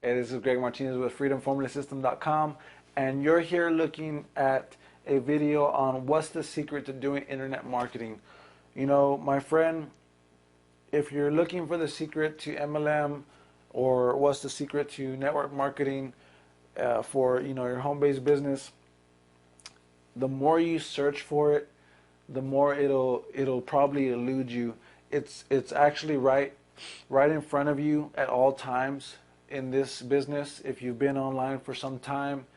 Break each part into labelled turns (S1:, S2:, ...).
S1: Hey, this is Greg Martinez with freedomformulasystem.com, and you're here looking at a video on what's the secret to doing internet marketing. You know, my friend, if you're looking for the secret to MLM or what's the secret to network marketing for your home-based business, the more you search for it, the more it'll probably elude you. It's actually right in front of you at all times in this business. If you've been online for some time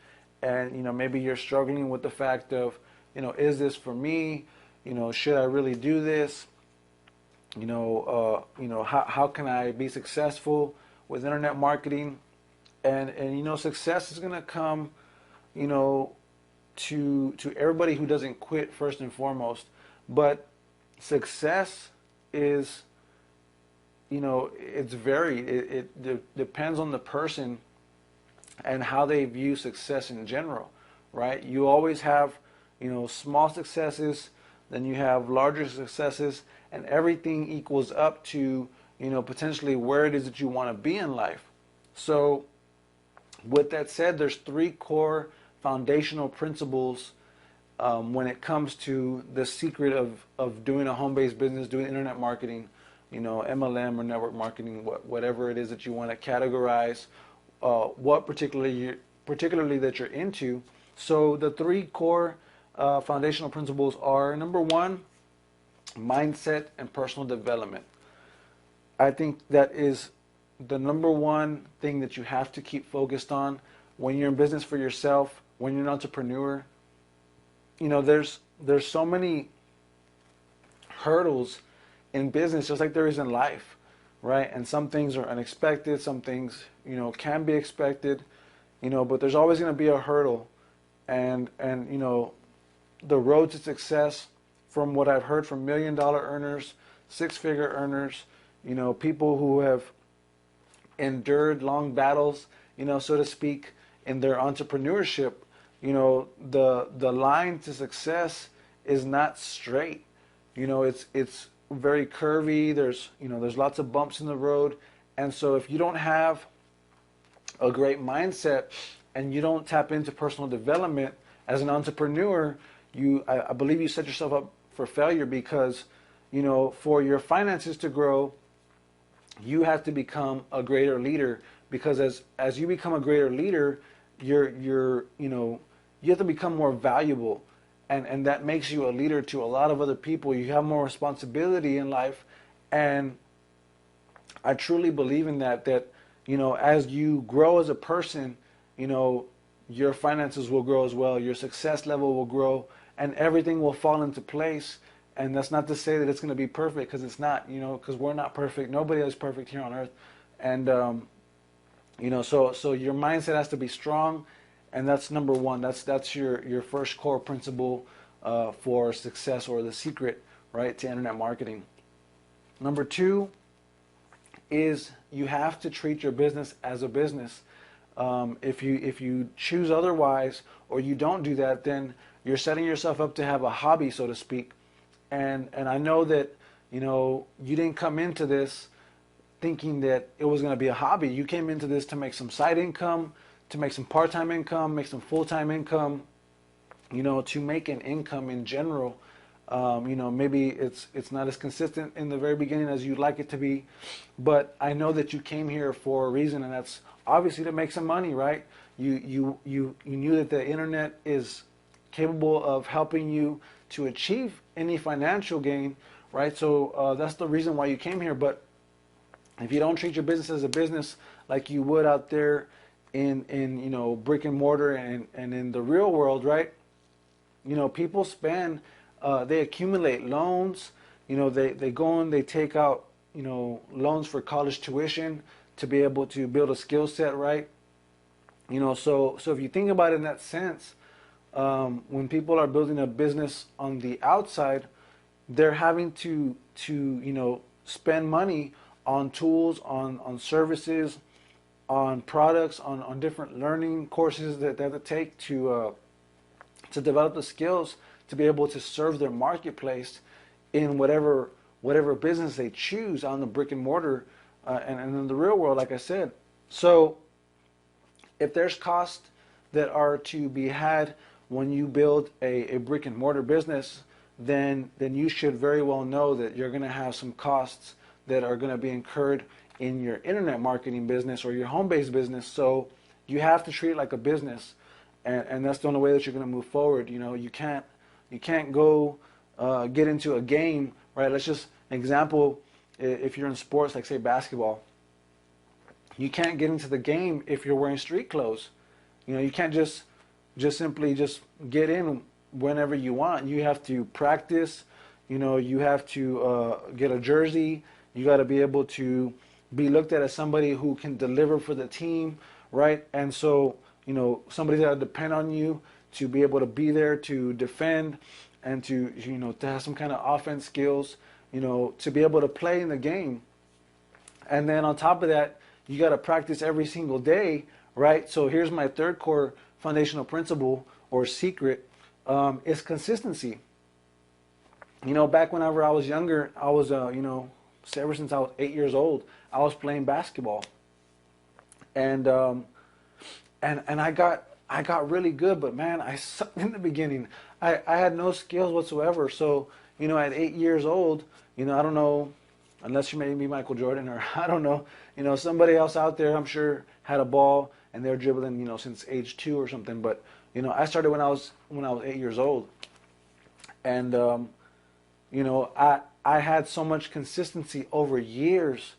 S1: and maybe you're struggling with the fact of is this for me, should I really do this, how can I be successful with internet marketing, and success is going to come to everybody who doesn't quit first and foremost. But success is it's varied. It depends on the person and how they view success in general, right? You always have, small successes, then you have larger successes, and everything equals up to, potentially where it is that you want to be in life. So with that said, there's three core foundational principles when it comes to the secret of doing a home-based business, doing internet marketing, MLM or network marketing, whatever it is that you want to categorize, what particularly that you're into. So the three core foundational principles are: number one, mindset and personal development. I think that is the number one thing that you have to keep focused on when you're in business for yourself, when you're an entrepreneur. There's so many hurdles in business, just like there is in life, right? And some things are unexpected, some things can be expected, but there's always going to be a hurdle. And the road to success, from what I've heard from $1 million earners, six-figure earners, people who have endured long battles, so to speak, in their entrepreneurship, the line to success is not straight. It's very curvy. There's lots of bumps in the road. And so if you don't have a great mindset and you don't tap into personal development as an entrepreneur, I believe you set yourself up for failure, because for your finances to grow, you have to become a greater leader. Because as you become a greater leader, you have to become more valuable. And that makes you a leader to a lot of other people. You have more responsibility in life. And I truly believe in that as you grow as a person, your finances will grow as well. Your success level will grow, and everything will fall into place. And that's not to say that it's going to be perfect, because it's not, because we're not perfect. Nobody is perfect here on earth. And, so your mindset has to be strong. And that's number one. That's your first core principle for success, or the secret, right, to internet marketing. Number two is you have to treat your business as a business. If you choose otherwise, or you don't do that, then you're setting yourself up to have a hobby, so to speak. And I know that you didn't come into this thinking that it was going to be a hobby. You came into this to make some side income, to make some part-time income, make some full-time income, to make an income in general. Maybe it's not as consistent in the very beginning as you'd like it to be, but I know that you came here for a reason, and that's obviously to make some money, right? You knew that the internet is capable of helping you to achieve any financial gain, right? So that's the reason why you came here. But if you don't treat your business as a business like you would out there in brick and mortar and in the real world, right? People spend, they accumulate loans, they go and they take out loans for college tuition to be able to build a skill set, right? So if you think about it in that sense, when people are building a business on the outside, they're having to spend money on tools, on services, on products, on different learning courses that they have to take to develop the skills to be able to serve their marketplace in whatever business they choose on the brick and mortar and in the real world, like I said. So if there's costs that are to be had when you build a brick and mortar business, then you should very well know that you're going to have some costs that are going to be incurred in your internet marketing business or your home-based business. So you have to treat it like a business, and that's the only way that you're going to move forward. You can't go get into a game, right? Let's just example, if you're in sports, like say basketball, you can't get into the game if you're wearing street clothes. You can't just simply just get in whenever you want. You have to practice. You have to get a jersey. You got to be able to be looked at as somebody who can deliver for the team, right? And so, somebody's got to depend on you to be able to be there to defend and to have some kind of offense skills, to be able to play in the game. And then on top of that, you got to practice every single day, right? So here's my third core foundational principle or secret, is consistency. Back whenever I was younger, I was, ever since I was 8 years old, I was playing basketball, and I got really good, but man, I sucked in the beginning. I had no skills whatsoever. So at 8 years old, I don't know, unless you may be Michael Jordan or I don't know, somebody else out there, I'm sure, had a ball and they're dribbling, since age 2 or something. But I started when I was 8 years old, and I had so much consistency over years,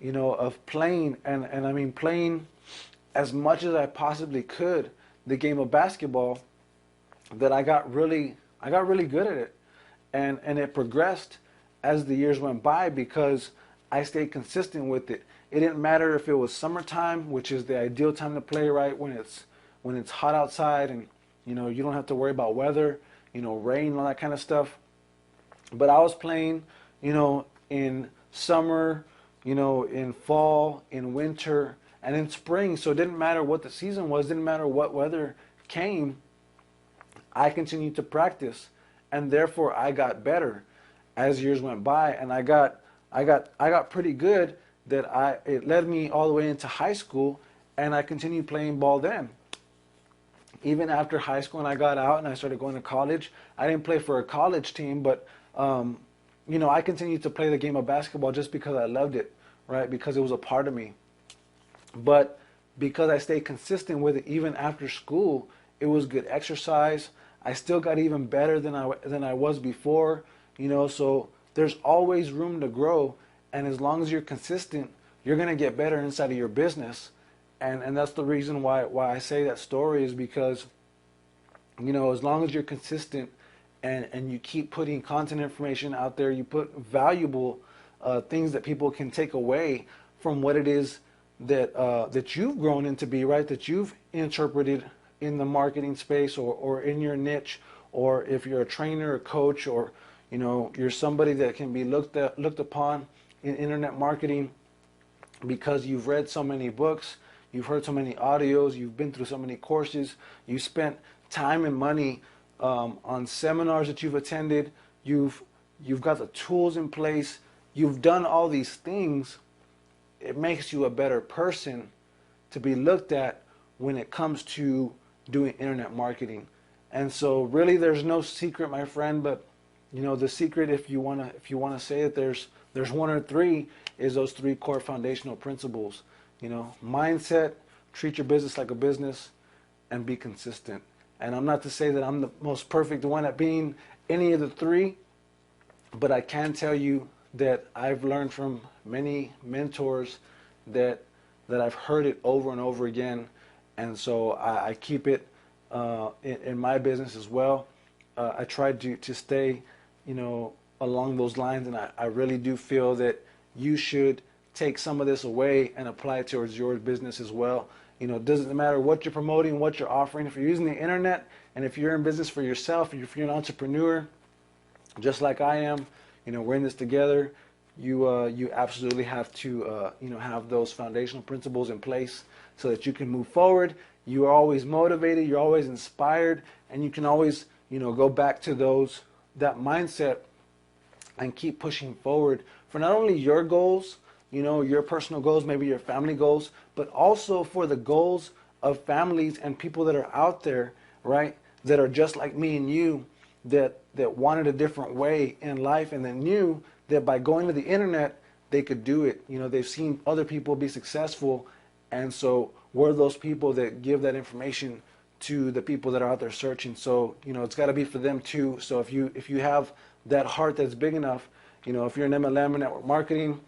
S1: of playing, and I mean playing as much as I possibly could the game of basketball, that I got really good at it, and it progressed as the years went by because I stayed consistent with it. It didn't matter if it was summertime, which is the ideal time to play, right? When it's hot outside and you don't have to worry about weather, rain, all that kind of stuff. But I was playing, in summer, in fall, in winter, and in spring. So it didn't matter what the season was, didn't matter what weather came. I continued to practice, and therefore I got better as years went by, and I got pretty good. It led me all the way into high school, and I continued playing ball then. Even after high school, and I got out and I started going to college, I didn't play for a college team, but I continued to play the game of basketball just because I loved it, right? Because it was a part of me. But because I stayed consistent with it, even after school, it was good exercise. I still got even better than I was before, So there's always room to grow, and as long as you're consistent, you're gonna get better inside of your business, and that's the reason why I say that story is because, as long as you're consistent and you keep putting content information out there, you put valuable things that people can take away from what it is that you've grown into be, right? That you've interpreted in the marketing space or in your niche, or if you're a trainer, a coach, or you're somebody that can be looked upon in internet marketing because you've read so many books, you've heard so many audios, you've been through so many courses, you spent time and money on seminars that you've attended, you've got the tools in place, you've done all these things. It makes you a better person to be looked at when it comes to doing internet marketing. And so really there's no secret, my friend, but the secret, if you wanna say it, there's one or three, is those 3 core foundational principles. Mindset, treat your business like a business, and be consistent. And I'm not to say that I'm the most perfect one at being any of the 3, but I can tell you that I've learned from many mentors that I've heard it over and over again, and so I keep it in my business as well. I try to stay, along those lines, and I really do feel that you should take some of this away and apply it towards your business as well. It doesn't matter what you're promoting, what you're offering. If you're using the internet, and if you're in business for yourself, if you're an entrepreneur, just like I am, we're in this together. You absolutely have to have those foundational principles in place so that you can move forward. You are always motivated, you're always inspired, and you can always go back to that mindset and keep pushing forward for not only your goals, your personal goals, maybe your family goals, but also for the goals of families and people that are out there, right, that are just like me and you, that wanted a different way in life, and that knew that by going to the internet they could do it. You know, they've seen other people be successful, and so we're those people that give that information to the people that are out there searching. So, you know, it's got to be for them too. So if you have that heart that's big enough, you know, if you're in MLM or network marketing,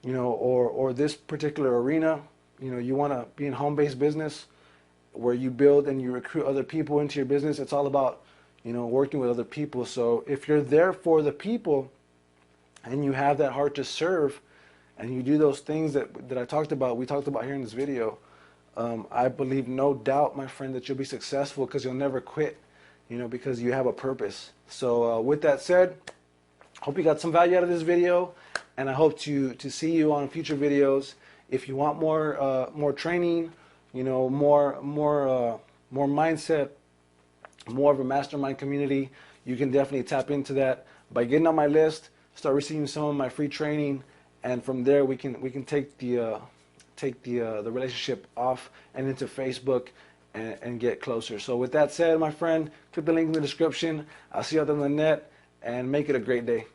S1: you know, or this particular arena, you know, you want to be in home-based business where you build and you recruit other people into your business. It's all about, you know, working with other people. So if you're there for the people and you have that heart to serve, and you do those things that I talked about, we talked about here in this video, I believe, no doubt, my friend, that you'll be successful, because you'll never quit, you know, because you have a purpose. So with that said, hope you got some value out of this video, and I hope to see you on future videos. If you want more training, you know, more mindset, more of a mastermind community, you can definitely tap into that by getting on my list, start receiving some of my free training, and from there we can take the relationship off and into Facebook and get closer. So with that said, my friend, click the link in the description. I'll see you out on the net, and make it a great day.